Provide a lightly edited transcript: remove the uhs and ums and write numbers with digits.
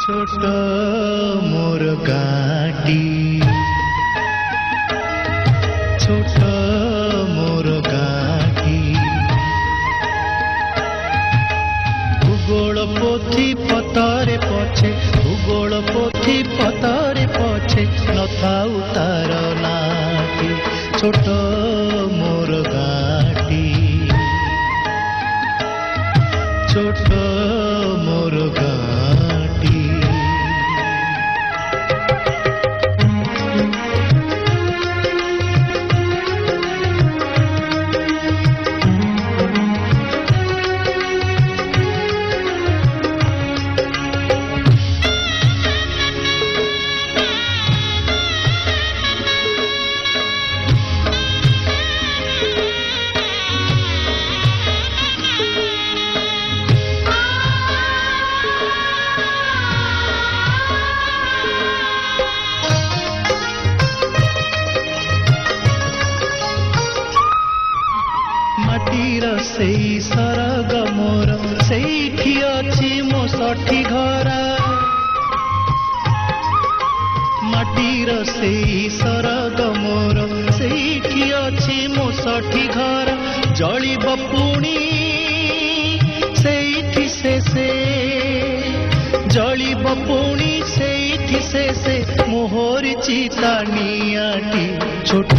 छोट मोर गाटी छोट मोर गाटी भूगोल पोथी पतरे पछे भूगोल पोथी पतरे पछे नथाउ तार नाटी छोट मोर गाटी छोट मोर गाटी सेई सरग मोर सेठी अछि मो सठी घर माटीर सेई सरग मोर सेठी अछि मो सठी घर जलिब पुणी सेठी से जलिब पुणी सेठी से मोहर चिता नियाटी छोट